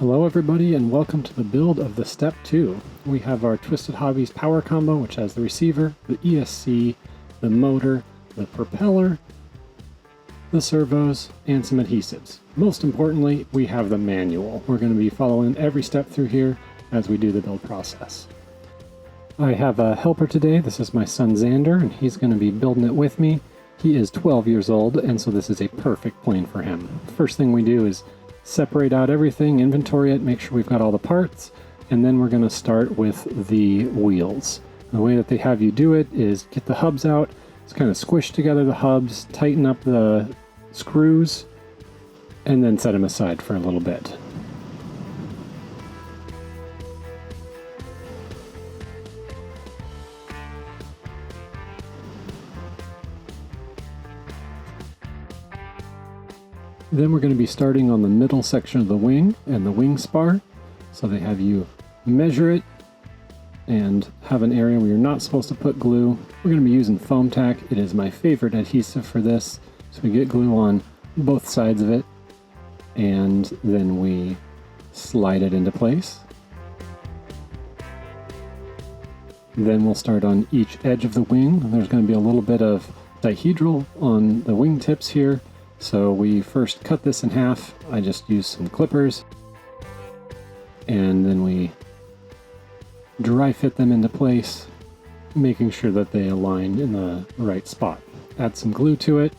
Hello everybody and welcome to the build of the Step 2. We have our Twisted Hobbies power combo, which has the receiver, the ESC, the motor, the propeller, the servos, and some adhesives. Most importantly, we have the manual. We're going to be following every step through here as we do the build process. I have a helper today. This is my son Xander, and he's going to be building it with me. He is 12 years old, and so this is a perfect plane for him. First thing we do is separate out everything, inventory it, make sure we've got all the parts, and then we're going to start with the wheels. The way that they have you do it is get the hubs out, just kind of squish together the hubs, tighten up the screws, and then set them aside for a little bit. Then we're going to be starting on the middle section of the wing and the wing spar. So they have you measure it and have an area where you're not supposed to put glue. We're going to be using foam tack. It is my favorite adhesive for this. So we get glue on both sides of it and then we slide it into place. Then we'll start on each edge of the wing. There's going to be a little bit of dihedral on the wing tips here. So we first cut this in half. I just used some clippers and then we dry fit them into place, making sure that they align in the right spot. Add some glue to it,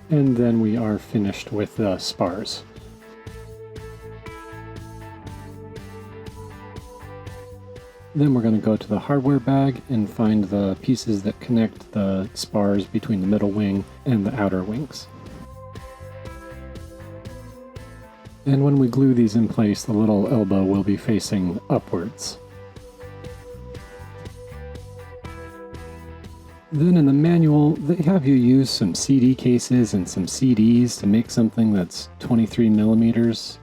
and then we are finished with the spars. Then we're going to go to the hardware bag and find the pieces that connect the spars between the middle wing and the outer wings. And when we glue these in place, the little elbow will be facing upwards. Then in the manual, they have you use some CD cases and some CDs to make something that's 23 millimeters.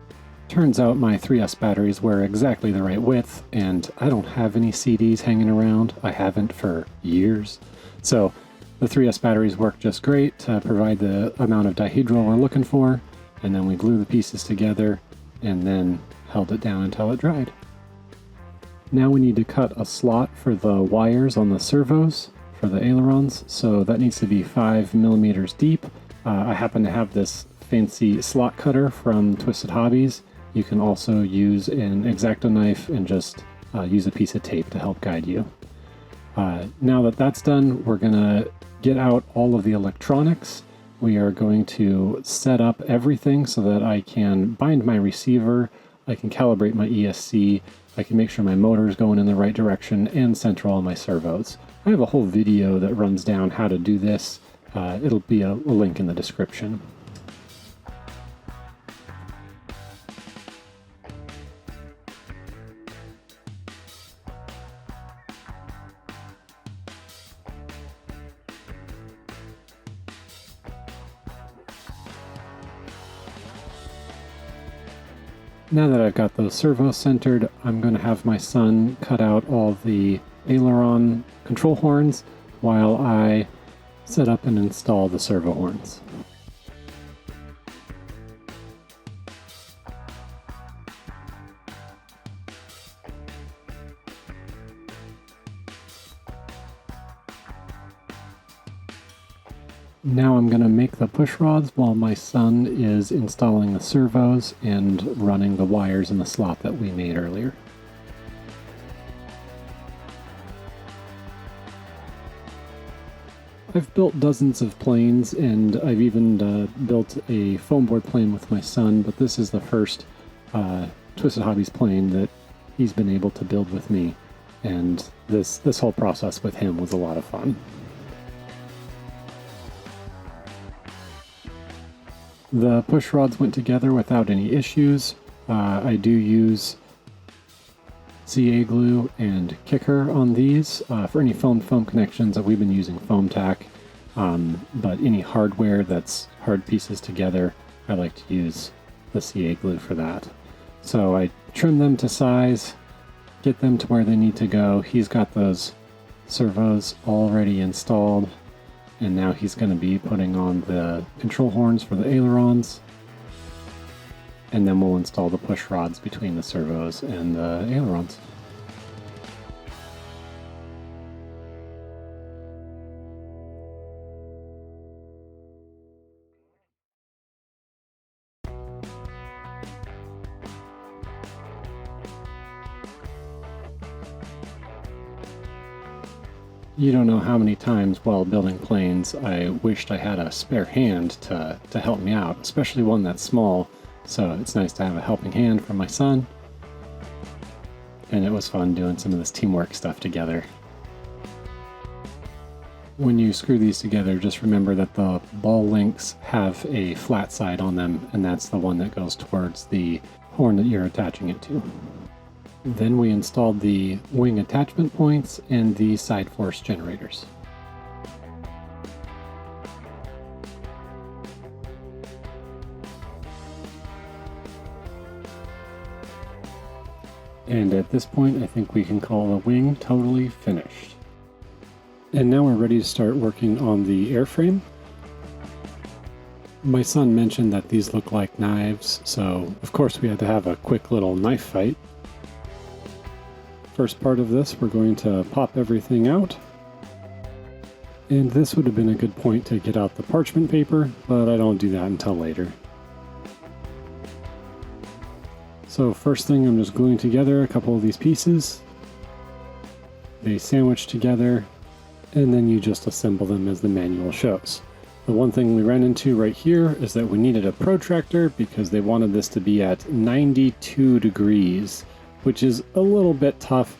Turns out my 3S batteries were exactly the right width, and I don't have any CDs hanging around. I haven't for years. So the 3S batteries work just great to provide the amount of dihedral we're looking for, and then we glue the pieces together and then held it down until it dried. Now we need to cut a slot for the wires on the servos for the ailerons, so that needs to be 5 millimeters deep. I happen to have this fancy slot cutter from Twisted Hobbies. You can also use an X-Acto knife and just use a piece of tape to help guide you. Now that that's done, we're going to get out all of the electronics. We are going to set up everything so that I can bind my receiver, I can calibrate my ESC, I can make sure my motor is going in the right direction, and center all my servos. I have a whole video that runs down how to do this. It'll be a link in the description. Now that I've got those servos centered, I'm going to have my son cut out all the aileron control horns while I set up and install the servo horns. Now I'm going to make the push rods while my son is installing the servos and running the wires in the slot that we made earlier. I've built dozens of planes, and I've even built a foam board plane with my son, but this is the first Twisted Hobbies plane that he's been able to build with me, and this whole process with him was a lot of fun. The push rods went together without any issues. I do use CA glue and kicker on these. For any foam connections, we've been using foam tack, but any hardware that's hard pieces together, I like to use the CA glue for that. So I trim them to size, get them to where they need to go. He's got those servos already installed. And now he's going to be putting on the control horns for the ailerons. and then we'll install the push rods between the servos and the ailerons. You don't know how many times while building planes I wished I had a spare hand to help me out, especially one that's small, so it's nice to have a helping hand from my son. And it was fun doing some of this teamwork stuff together. When you screw these together, just remember that the ball links have a flat side on them, and that's the one that goes towards the horn that you're attaching it to. Then we installed the wing attachment points and the side force generators. And at this point, I think we can call the wing totally finished. And now we're ready to start working on the airframe. My son mentioned that these look like knives, so of course we had to have a quick little knife fight. First part of this, we're going to pop everything out. And this would have been a good point to get out the parchment paper, but I don't do that until later. So first thing, I'm just gluing together a couple of these pieces. They sandwich together, and then you just assemble them as the manual shows. The one thing we ran into right here is that we needed a protractor because they wanted this to be at 92 degrees. Which is a little bit tough.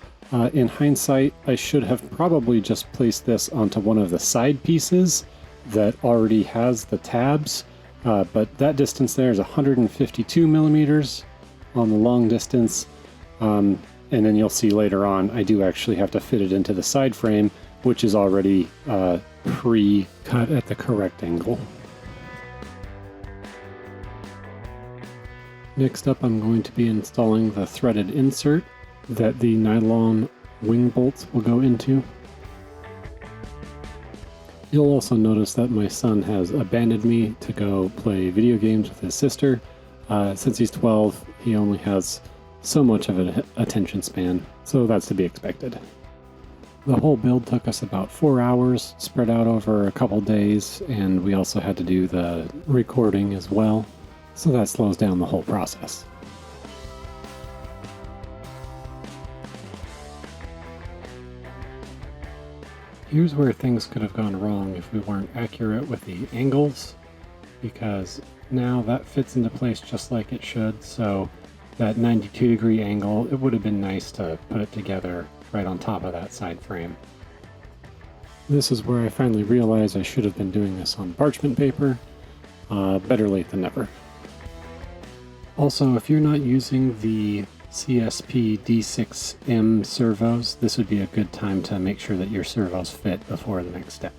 In hindsight, I should have probably just placed this onto one of the side pieces that already has the tabs, but that distance there is 152 millimeters on the long distance, and then you'll see later on I do actually have to fit it into the side frame, which is already pre-cut at the correct angle. Next up, I'm going to be installing the threaded insert that the nylon wing bolts will go into. You'll also notice that my son has abandoned me to go play video games with his sister. Since he's 12, he only has so much of an attention span, so that's to be expected. The whole build took us about 4 hours, spread out over a couple days, and we also had to do the recording as well. So that slows down the whole process. Here's where things could have gone wrong if we weren't accurate with the angles, because now that fits into place just like it should, so that 92-degree angle, it would have been nice to put it together right on top of that side frame. This is where I finally realized I should have been doing this on parchment paper. Better late than never. Also, if you're not using the CSP D6M servos, this would be a good time to make sure that your servos fit before the next step.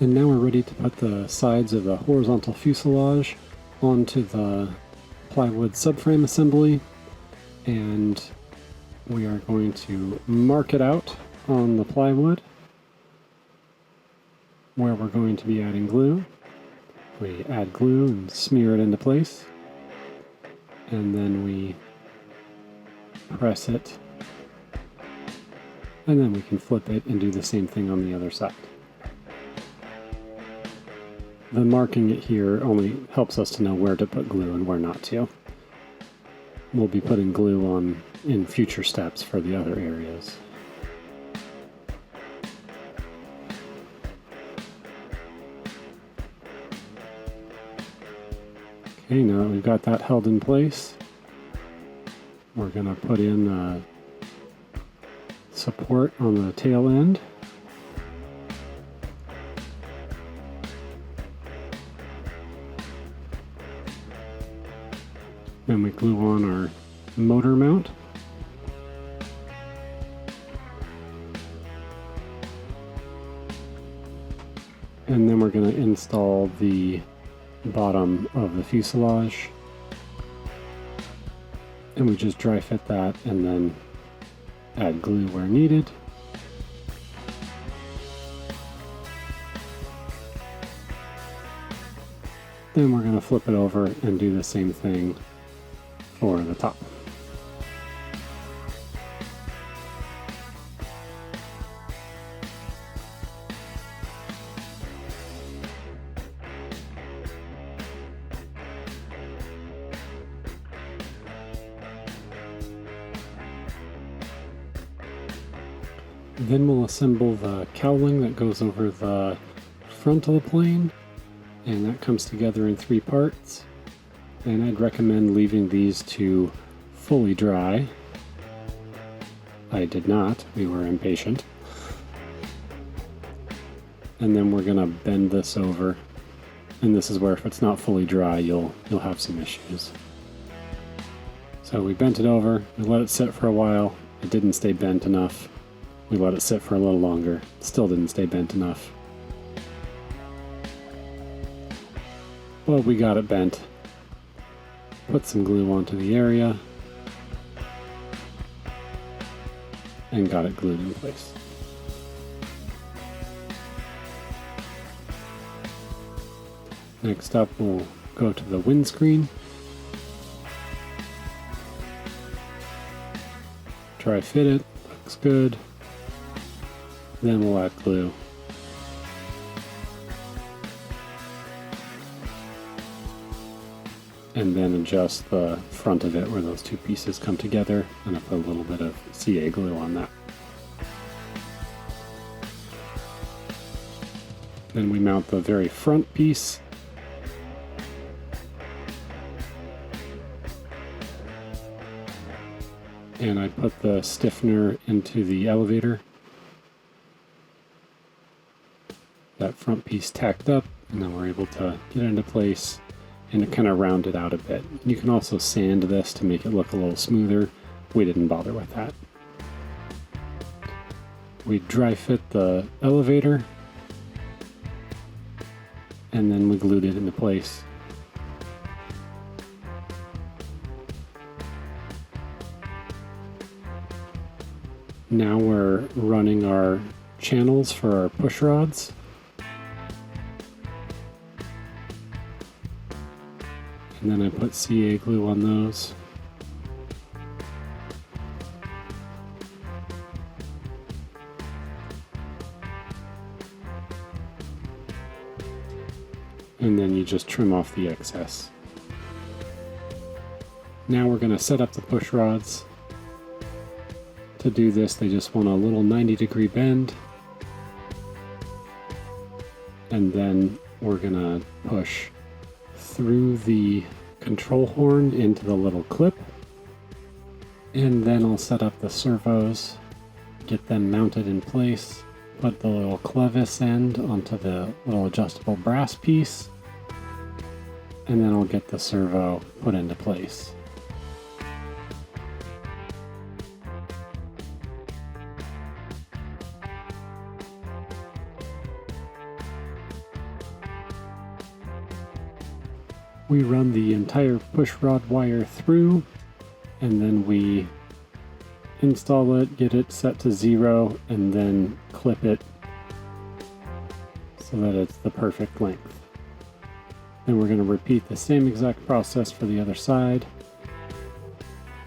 And now we're ready to put the sides of the horizontal fuselage onto the plywood subframe assembly, and we are going to mark it out on the plywood where we're going to be adding glue. We add glue and smear it into place, and then we press it, and then we can flip it and do the same thing on the other side. The marking it here only helps us to know where to put glue and where not to. We'll be putting glue on in future steps for the other areas. Okay, now that we've got that held in place, we're going to put in the support on the tail end. Then we glue on our motor mount. And then we're going to install the bottom of the fuselage, and we just dry fit that and then add glue where needed. Then we're going to flip it over and do the same thing for the top. Then we'll assemble the cowling that goes over the front of the plane, and that comes together in 3 parts. And I'd recommend leaving these to fully dry. I did not, we were impatient. And then we're gonna bend this over, and this is where if it's not fully dry, you'll have some issues. So we bent it over, we let it sit for a while, it didn't stay bent enough. We let it sit for a little longer, still didn't stay bent enough. Well, we got it bent. Put some glue onto the area and got it glued in place. Next up, we'll go to the windscreen. Try fit it, looks good. Then we'll add glue. And then adjust the front of it where those 2 pieces come together, and I put a little bit of CA glue on that. Then we mount the very front piece. And I put the stiffener into the elevator. That front piece tacked up, and then we're able to get it into place and to kind of round it out a bit. You can also sand this to make it look a little smoother. We didn't bother with that. We dry fit the elevator, and then we glued it into place. Now we're running our channels for our push rods. And then I put CA glue on those. And then you just trim off the excess. Now we're going to set up the push rods. To do this, they just want a little 90-degree bend. And then we're going to push through the control horn into the little clip, and then I'll set up the servos, get them mounted in place, put the little clevis end onto the little adjustable brass piece, and then I'll get the servo put into place. We run the entire push rod wire through, and then we install it, get it set to 0, and then clip it so that it's the perfect length. Then we're going to repeat the same exact process for the other side.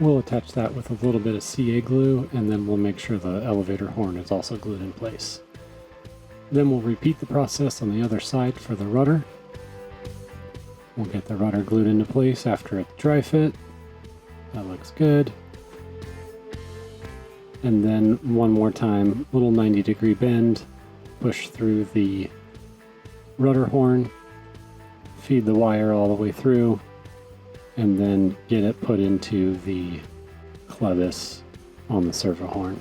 We'll attach that with a little bit of CA glue, and then we'll make sure the elevator horn is also glued in place. Then we'll repeat the process on the other side for the rudder. We'll get the rudder glued into place after it's dry fit. That looks good. And then one more time, little 90-degree bend, push through the rudder horn, feed the wire all the way through, and then get it put into the clevis on the servo horn.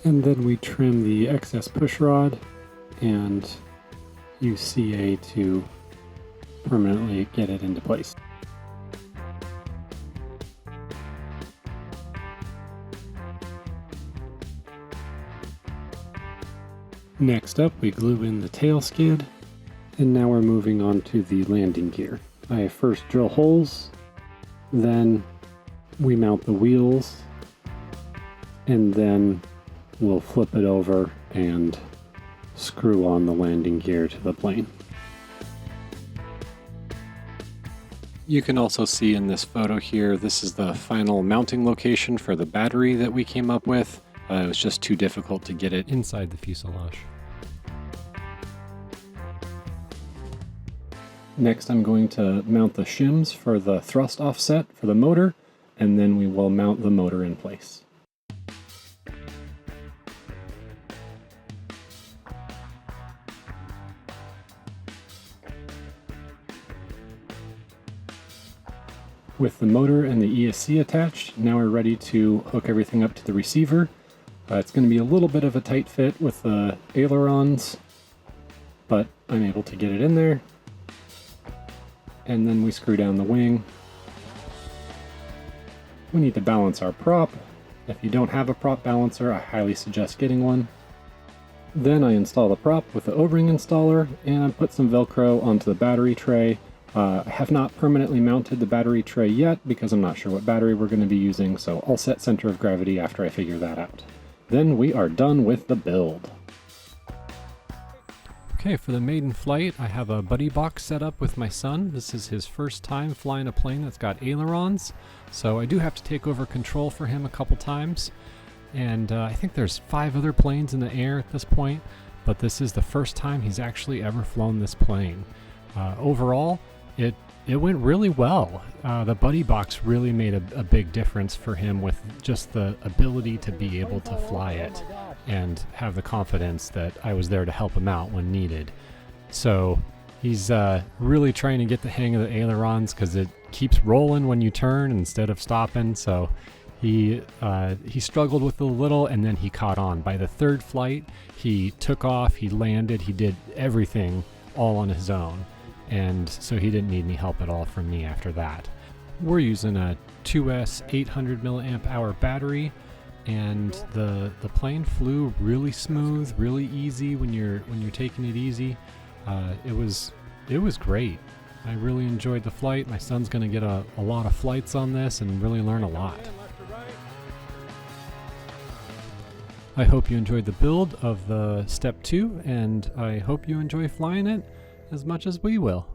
And then we trim the excess push rod and use CA to permanently get it into place. Next up, we glue in the tail skid, and now we're moving on to the landing gear. I first drill holes, then we mount the wheels, and then we'll flip it over and screw on the landing gear to the plane. You can also see in this photo here, this is the final mounting location for the battery that we came up with. It was just too difficult to get it inside the fuselage. Next, I'm going to mount the shims for the thrust offset for the motor, and then we will mount the motor in place. With the motor and the ESC attached, now we're ready to hook everything up to the receiver. It's going to be a little bit of a tight fit with the ailerons, but I'm able to get it in there. And then we screw down the wing. We need to balance our prop. If you don't have a prop balancer, I highly suggest getting one. Then I install the prop with the O-ring installer, and I put some Velcro onto the battery tray. I have not permanently mounted the battery tray yet because I'm not sure what battery we're going to be using, so I'll set center of gravity after I figure that out. Then we are done with the build. Okay, for the maiden flight, I have a buddy box set up with my son. This is his first time flying a plane that's got ailerons, so I do have to take over control for him a couple times. And I think there's 5 other planes in the air at this point, but this is the first time he's actually ever flown this plane. Overall, it went really well. The buddy box really made a big difference for him with just the ability to be able to fly it and have the confidence that I was there to help him out when needed. So he's really trying to get the hang of the ailerons because it keeps rolling when you turn instead of stopping. So he struggled with it a little, and then he caught on. By the 3rd flight, he took off, he landed, he did everything all on his own. And so he didn't need any help at all from me after that. We're using a 2S 800 milliamp hour battery, and the plane flew really smooth, really easy when you're taking it easy. It was great. I really enjoyed the flight. My son's going to get a lot of flights on this and really learn a lot. I hope you enjoyed the build of the Step 2, and I hope you enjoy flying it as much as we will.